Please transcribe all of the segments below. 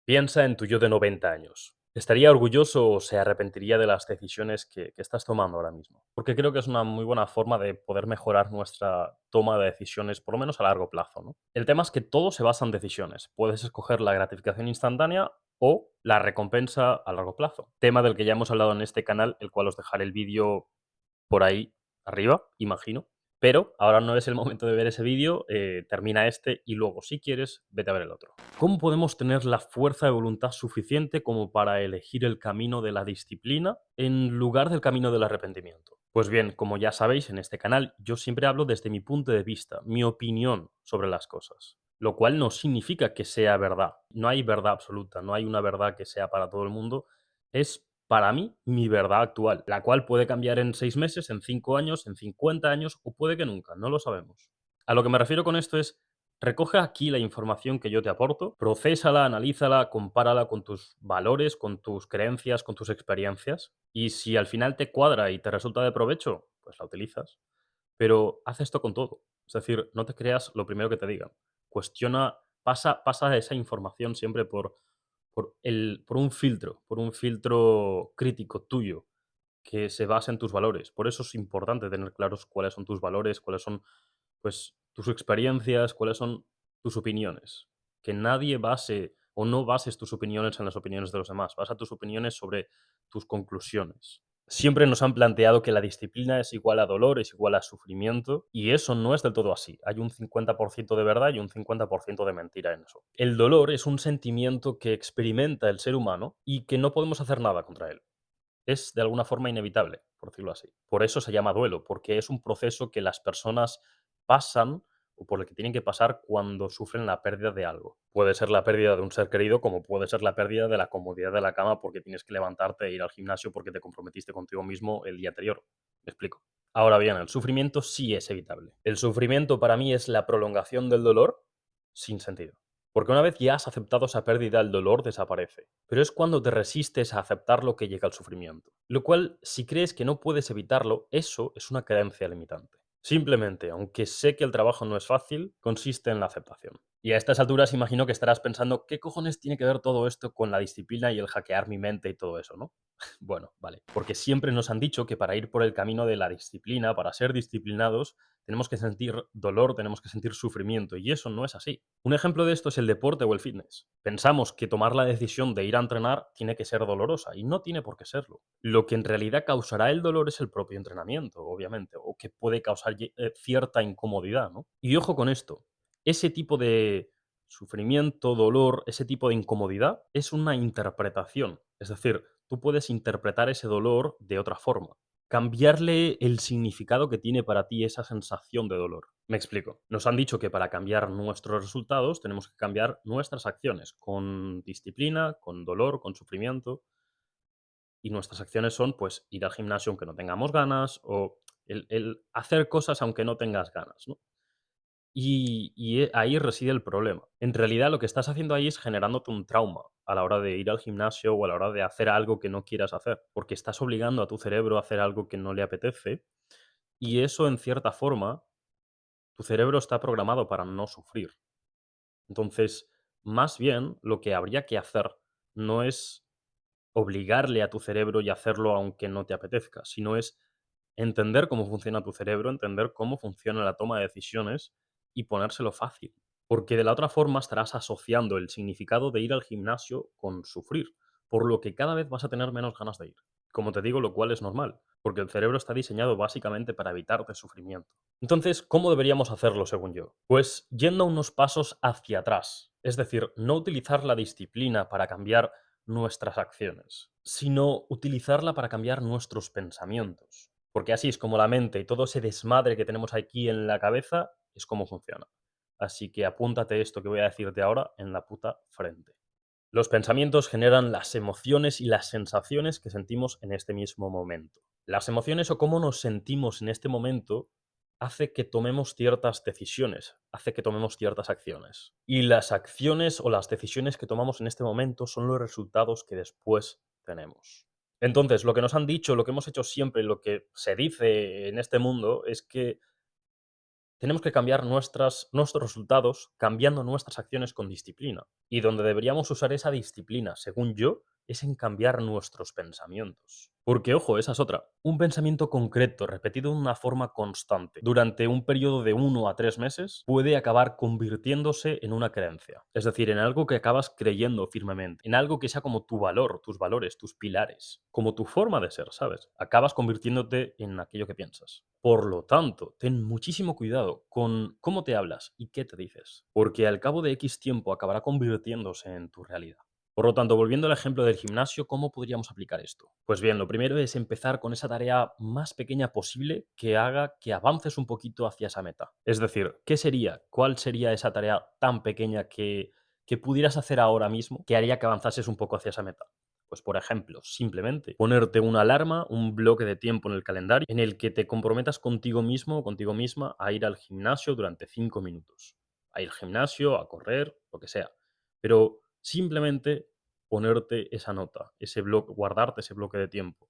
Piensa en tu yo de 90 años. ¿Estaría orgulloso o se arrepentiría de las decisiones que estás tomando ahora mismo? Porque creo que es una muy buena forma de poder mejorar nuestra toma de decisiones, por lo menos a largo plazo, ¿no? El tema es que todo se basa en decisiones. Puedes escoger la gratificación instantánea o la recompensa a largo plazo. Tema del que ya hemos hablado en este canal, el cual os dejaré el vídeo por ahí arriba, imagino. Pero ahora no es el momento de ver ese vídeo, termina este y luego, si quieres, vete a ver el otro. ¿Cómo podemos tener la fuerza de voluntad suficiente como para elegir el camino de la disciplina en lugar del camino del arrepentimiento? Pues bien, como ya sabéis, en este canal yo siempre hablo desde mi punto de vista, mi opinión sobre las cosas. Lo cual no significa que sea verdad. No hay verdad absoluta, no hay una verdad que sea para todo el mundo. Es para mí mi verdad actual, la cual puede cambiar en 6 meses, en 5 años, en 50 años o puede que nunca, no lo sabemos. A lo que me refiero con esto es, recoge aquí la información que yo te aporto, procésala, analízala, compárala con tus valores, con tus creencias, con tus experiencias y si al final te cuadra y te resulta de provecho, pues la utilizas. Pero haz esto con todo. Es decir, no te creas lo primero que te digan. Cuestiona, pasa esa información siempre por un filtro crítico tuyo que se basa en tus valores. Por eso es importante tener claros cuáles son tus valores, cuáles son pues, tus experiencias, cuáles son tus opiniones. Que nadie base o no bases tus opiniones en las opiniones de los demás. Basa tus opiniones sobre tus conclusiones. Siempre nos han planteado que la disciplina es igual a dolor, es igual a sufrimiento, y eso no es del todo así. Hay un 50% de verdad y un 50% de mentira en eso. El dolor es un sentimiento que experimenta el ser humano y que no podemos hacer nada contra él. Es de alguna forma inevitable, por decirlo así. Por eso se llama duelo, porque es un proceso que las personas pasan o por el que tienen que pasar cuando sufren la pérdida de algo. Puede ser la pérdida de un ser querido, como puede ser la pérdida de la comodidad de la cama porque tienes que levantarte e ir al gimnasio porque te comprometiste contigo mismo el día anterior. ¿Me explico? Ahora bien, el sufrimiento sí es evitable. El sufrimiento para mí es la prolongación del dolor sin sentido. Porque una vez ya has aceptado esa pérdida, el dolor desaparece. Pero es cuando te resistes a aceptar lo que llega al sufrimiento. Lo cual, si crees que no puedes evitarlo, eso es una creencia limitante. Simplemente, aunque sé que el trabajo no es fácil, consiste en la aceptación. Y a estas alturas imagino que estarás pensando, ¿qué cojones tiene que ver todo esto con la disciplina y el hackear mi mente y todo eso, no? Bueno, vale. Porque siempre nos han dicho que para ir por el camino de la disciplina, para ser disciplinados, tenemos que sentir dolor, tenemos que sentir sufrimiento, y eso no es así. Un ejemplo de esto es el deporte o el fitness. Pensamos que tomar la decisión de ir a entrenar tiene que ser dolorosa, y no tiene por qué serlo. Lo que en realidad causará el dolor es el propio entrenamiento, obviamente, o que puede causar cierta incomodidad, ¿no? Y ojo con esto, ese tipo de sufrimiento, dolor, ese tipo de incomodidad es una interpretación. Es decir, tú puedes interpretar ese dolor de otra forma, cambiarle el significado que tiene para ti esa sensación de dolor. Me explico. Nos han dicho que para cambiar nuestros resultados tenemos que cambiar nuestras acciones, con disciplina, con dolor, con sufrimiento. Y nuestras acciones son, pues, ir al gimnasio aunque no tengamos ganas o el hacer cosas aunque no tengas ganas, ¿no? Ahí reside el problema. En realidad, lo que estás haciendo ahí es generándote un trauma a la hora de ir al gimnasio o a la hora de hacer algo que no quieras hacer, porque estás obligando a tu cerebro a hacer algo que no le apetece y eso, en cierta forma, tu cerebro está programado para no sufrir. Entonces, más bien, lo que habría que hacer no es obligarle a tu cerebro y hacerlo aunque no te apetezca, sino es entender cómo funciona tu cerebro, entender cómo funciona la toma de decisiones y ponérselo fácil. Porque de la otra forma estarás asociando el significado de ir al gimnasio con sufrir, por lo que cada vez vas a tener menos ganas de ir. Como te digo, lo cual es normal, porque el cerebro está diseñado básicamente para evitarte sufrimiento. Entonces, ¿cómo deberíamos hacerlo según yo? Pues yendo unos pasos hacia atrás, es decir, no utilizar la disciplina para cambiar nuestras acciones, sino utilizarla para cambiar nuestros pensamientos. Porque así es como la mente y todo ese desmadre que tenemos aquí en la cabeza es como funciona. Así que apúntate esto que voy a decirte ahora en la puta frente. Los pensamientos generan las emociones y las sensaciones que sentimos en este mismo momento. Las emociones o cómo nos sentimos en este momento hace que tomemos ciertas decisiones, hace que tomemos ciertas acciones. Y las acciones o las decisiones que tomamos en este momento son los resultados que después tenemos. Entonces, lo que nos han dicho, lo que hemos hecho siempre, lo que se dice en este mundo es que tenemos que cambiar nuestros resultados cambiando nuestras acciones con disciplina. Y donde deberíamos usar esa disciplina, según yo, es en cambiar nuestros pensamientos. Porque, ojo, esa es otra. Un pensamiento concreto, repetido de una forma constante, durante un periodo de 1 a 3 meses, puede acabar convirtiéndose en una creencia. Es decir, en algo que acabas creyendo firmemente, en algo que sea como tu valor, tus valores, tus pilares, como tu forma de ser, ¿sabes? Acabas convirtiéndote en aquello que piensas. Por lo tanto, ten muchísimo cuidado con cómo te hablas y qué te dices, porque al cabo de X tiempo acabará convirtiéndose en tu realidad. Por lo tanto, volviendo al ejemplo del gimnasio, ¿cómo podríamos aplicar esto? Pues bien, lo primero es empezar con esa tarea más pequeña posible que haga que avances un poquito hacia esa meta. Es decir, ¿qué sería? ¿Cuál sería esa tarea tan pequeña que pudieras hacer ahora mismo que haría que avanzases un poco hacia esa meta? Pues por ejemplo, simplemente ponerte una alarma, un bloque de tiempo en el calendario en el que te comprometas contigo mismo o contigo misma a ir al gimnasio durante 5 minutos. A ir al gimnasio, a correr, lo que sea. Pero simplemente ponerte esa nota, ese bloque, guardarte ese bloque de tiempo,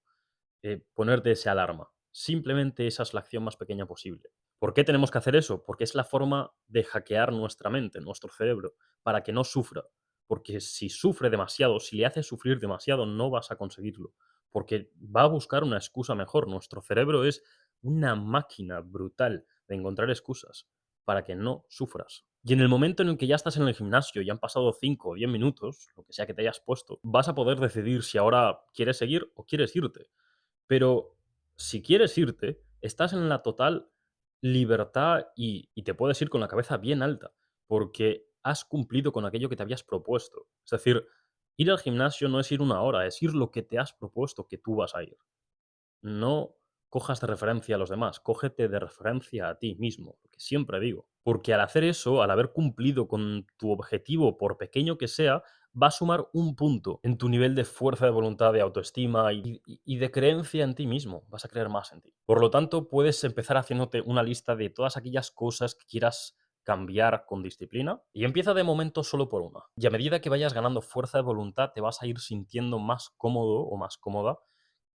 ponerte ese alarma. Simplemente esa es la acción más pequeña posible. ¿Por qué tenemos que hacer eso? Porque es la forma de hackear nuestra mente, nuestro cerebro, para que no sufra. Porque si sufre demasiado, si le haces sufrir demasiado, no vas a conseguirlo. Porque va a buscar una excusa mejor. Nuestro cerebro es una máquina brutal de encontrar excusas para que no sufras. Y en el momento en el que ya estás en el gimnasio y han pasado 5 o 10 minutos, lo que sea que te hayas puesto, vas a poder decidir si ahora quieres seguir o quieres irte. Pero si quieres irte, estás en la total libertad y te puedes ir con la cabeza bien alta, porque has cumplido con aquello que te habías propuesto. Es decir, ir al gimnasio no es ir 1 hora, es ir lo que te has propuesto que tú vas a ir. No cojas de referencia a los demás, cógete de referencia a ti mismo, lo que siempre digo. Porque al hacer eso, al haber cumplido con tu objetivo, por pequeño que sea, va a sumar un punto en tu nivel de fuerza de voluntad, de autoestima y de creencia en ti mismo. Vas a creer más en ti. Por lo tanto, puedes empezar haciéndote una lista de todas aquellas cosas que quieras cambiar con disciplina y empieza de momento solo por una. Y a medida que vayas ganando fuerza de voluntad, te vas a ir sintiendo más cómodo o más cómoda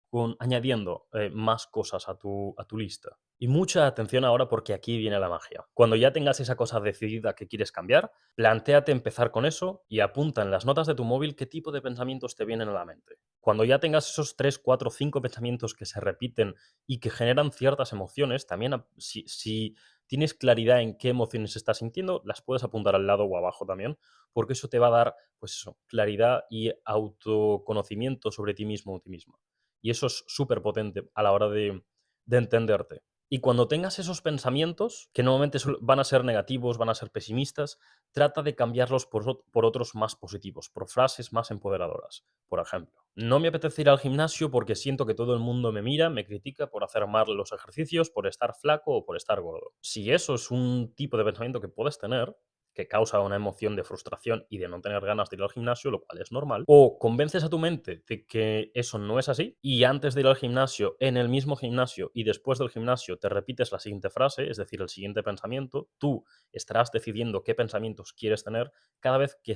con añadiendo, más cosas a tu lista. Y mucha atención ahora porque aquí viene la magia. Cuando ya tengas esa cosa decidida que quieres cambiar, plantéate empezar con eso y apunta en las notas de tu móvil qué tipo de pensamientos te vienen a la mente. Cuando ya tengas esos 3 4 5 pensamientos que se repiten y que generan ciertas emociones, también si tienes claridad en qué emociones estás sintiendo, las puedes apuntar al lado o abajo también, porque eso te va a dar, pues eso, claridad y autoconocimiento sobre ti mismo o ti misma. Y eso es súper potente a la hora de entenderte. Y cuando tengas esos pensamientos, que normalmente van a ser negativos, van a ser pesimistas, trata de cambiarlos por otros más positivos, por frases más empoderadoras. Por ejemplo, no me apetece ir al gimnasio porque siento que todo el mundo me mira, me critica por hacer mal los ejercicios, por estar flaco o por estar gordo. Si eso es un tipo de pensamiento que puedes tener, que causa una emoción de frustración y de no tener ganas de ir al gimnasio, lo cual es normal, o convences a tu mente de que eso no es así y antes de ir al gimnasio, en el mismo gimnasio y después del gimnasio te repites la siguiente frase, es decir, el siguiente pensamiento, tú estarás decidiendo qué pensamientos quieres tener cada vez que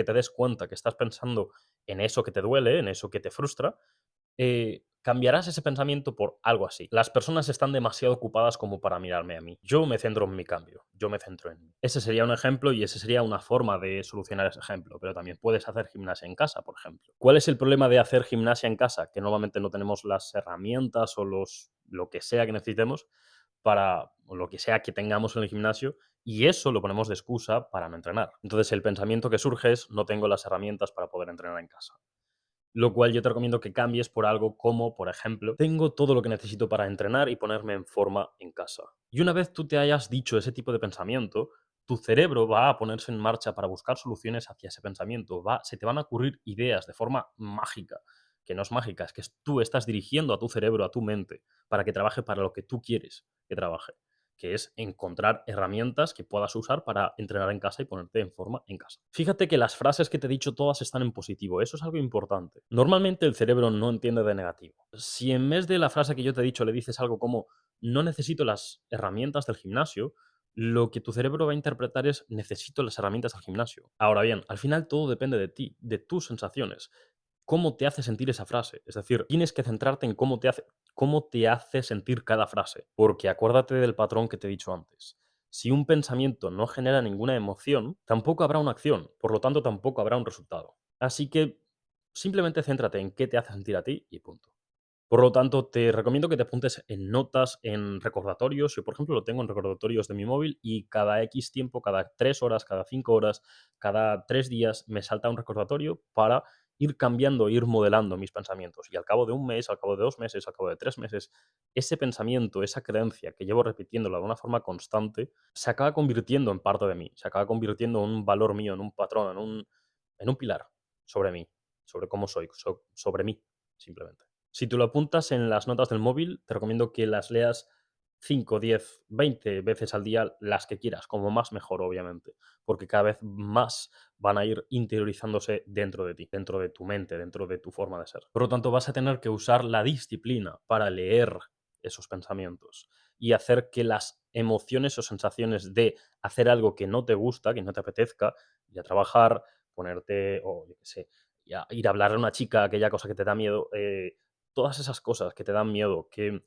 te des cuenta que estás pensando en eso que te duele, en eso que te frustra, cambiarás ese pensamiento por algo así. Las personas están demasiado ocupadas como para mirarme a mí. Yo me centro en mi cambio, yo me centro en mí. Ese sería un ejemplo y esa sería una forma de solucionar ese ejemplo, pero también puedes hacer gimnasia en casa, por ejemplo. ¿Cuál es el problema de hacer gimnasia en casa? Que normalmente no tenemos las herramientas o lo que sea que necesitemos o lo que sea que tengamos en el gimnasio, y eso lo ponemos de excusa para no entrenar. Entonces el pensamiento que surge es: no tengo las herramientas para poder entrenar en casa. Lo cual yo te recomiendo que cambies por algo como, por ejemplo, tengo todo lo que necesito para entrenar y ponerme en forma en casa. Y una vez tú te hayas dicho ese tipo de pensamiento, tu cerebro va a ponerse en marcha para buscar soluciones hacia ese pensamiento. Se te van a ocurrir ideas de forma mágica, que no es mágica, es que tú estás dirigiendo a tu cerebro, a tu mente, para que trabaje para lo que tú quieres que trabaje, que es encontrar herramientas que puedas usar para entrenar en casa y ponerte en forma en casa. Fíjate que las frases que te he dicho todas están en positivo, eso es algo importante. Normalmente el cerebro no entiende de negativo. Si en vez de la frase que yo te he dicho le dices algo como no necesito las herramientas del gimnasio, lo que tu cerebro va a interpretar es necesito las herramientas del gimnasio. Ahora bien, al final todo depende de ti, de tus sensaciones. ¿Cómo te hace sentir esa frase? Es decir, tienes que centrarte en cómo te hace sentir cada frase, porque acuérdate del patrón que te he dicho antes. Si un pensamiento no genera ninguna emoción, tampoco habrá una acción, por lo tanto tampoco habrá un resultado. Así que simplemente céntrate en qué te hace sentir a ti y punto. Por lo tanto, te recomiendo que te apuntes en notas, en recordatorios. Yo, por ejemplo, lo tengo en recordatorios de mi móvil y cada X tiempo, cada 3 horas, cada 5 horas, cada 3 días, me salta un recordatorio para ir cambiando, ir modelando mis pensamientos. Y al cabo de un mes, al cabo de 2 meses, al cabo de 3 meses, ese pensamiento, esa creencia que llevo repitiéndola de una forma constante, se acaba convirtiendo en parte de mí, se acaba convirtiendo en un valor mío, en un patrón, en un pilar sobre mí, sobre cómo soy, sobre mí, simplemente. Si tú lo apuntas en las notas del móvil, te recomiendo que las leas 5, 10, 20 veces al día, las que quieras, como más mejor, obviamente, porque cada vez más van a ir interiorizándose dentro de ti, dentro de tu mente, dentro de tu forma de ser. Por lo tanto, vas a tener que usar la disciplina para leer esos pensamientos y hacer que las emociones o sensaciones de hacer algo que no te gusta, que no te apetezca, ir a trabajar, ponerte, o yo qué sé, ir a hablar a una chica, aquella cosa que te da miedo, todas esas cosas que te dan miedo, que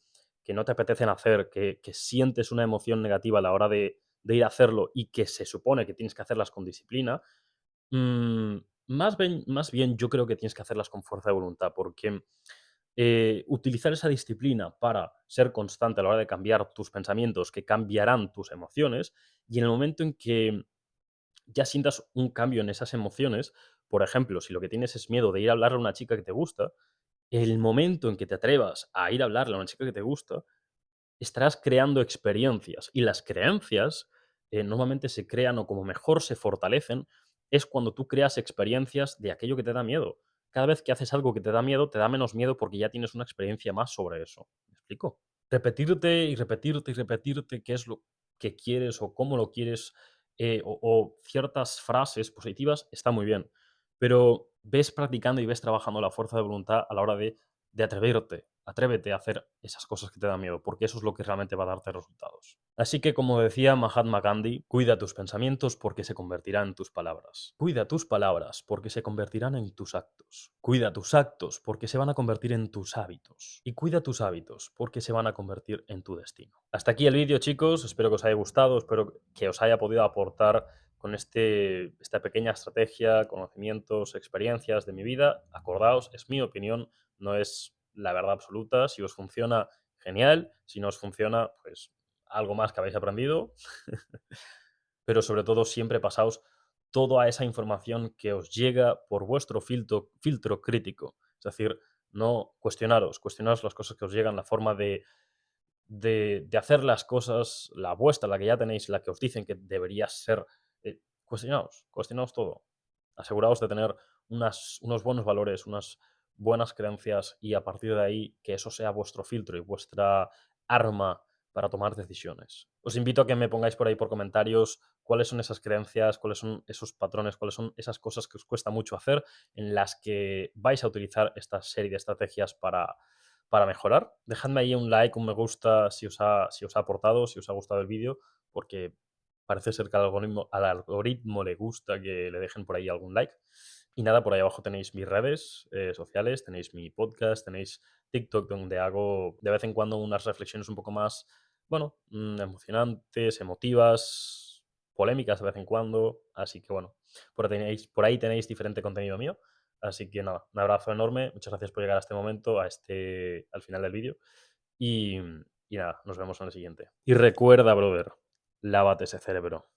no te apetecen hacer, que sientes una emoción negativa a la hora de ir a hacerlo y que se supone que tienes que hacerlas con disciplina, mm, más bien yo creo que tienes que hacerlas con fuerza de voluntad, porque utilizar esa disciplina para ser constante a la hora de cambiar tus pensamientos, que cambiarán tus emociones, y en el momento en que ya sientas un cambio en esas emociones, por ejemplo, si lo que tienes es miedo de ir a hablar a una chica que te gusta, el momento en que te atrevas a ir a hablarle a una chica que te gusta, estarás creando experiencias. Y las creencias normalmente se crean o como mejor se fortalecen es cuando tú creas experiencias de aquello que te da miedo. Cada vez que haces algo que te da miedo, te da menos miedo porque ya tienes una experiencia más sobre eso. ¿Me explico? Repetirte y repetirte y repetirte qué es lo que quieres o cómo lo quieres, o ciertas frases positivas está muy bien, pero ves practicando y ves trabajando la fuerza de voluntad a la hora de atreverte. Atrévete a hacer esas cosas que te dan miedo, porque eso es lo que realmente va a darte resultados. Así que, como decía Mahatma Gandhi, cuida tus pensamientos porque se convertirán en tus palabras. Cuida tus palabras porque se convertirán en tus actos. Cuida tus actos porque se van a convertir en tus hábitos. Y cuida tus hábitos porque se van a convertir en tu destino. Hasta aquí el vídeo, chicos. Espero que os haya gustado, espero que os haya podido aportar con esta pequeña estrategia, conocimientos, experiencias de mi vida. Acordaos, es mi opinión, no es la verdad absoluta. Si os funciona, genial. Si no os funciona, pues algo más que habéis aprendido. Pero sobre todo siempre pasaos toda esa información que os llega por vuestro filtro crítico. Es decir, no cuestionaros las cosas que os llegan, la forma de hacer las cosas, la vuestra, la que ya tenéis, la que os dicen que debería ser. Cuestionaos todo. Aseguraos de tener unos buenos valores, unas buenas creencias y a partir de ahí que eso sea vuestro filtro y vuestra arma para tomar decisiones. Os invito a que me pongáis por ahí por comentarios cuáles son esas creencias, cuáles son esos patrones, cuáles son esas cosas que os cuesta mucho hacer en las que vais a utilizar esta serie de estrategias para mejorar. Dejadme ahí un like, un me gusta si os ha aportado, si os ha gustado el vídeo, porque parece ser que al algoritmo le gusta que le dejen por ahí algún like. Y nada, por ahí abajo tenéis mis redes sociales, tenéis mi podcast, tenéis TikTok, donde hago de vez en cuando unas reflexiones un poco más, bueno, emocionantes, emotivas, polémicas de vez en cuando. Así que bueno, por ahí tenéis diferente contenido mío. Así que nada, un abrazo enorme. Muchas gracias por llegar a este momento, al final del vídeo. Y nada, nos vemos en el siguiente. Y recuerda, brother, lávate ese cerebro.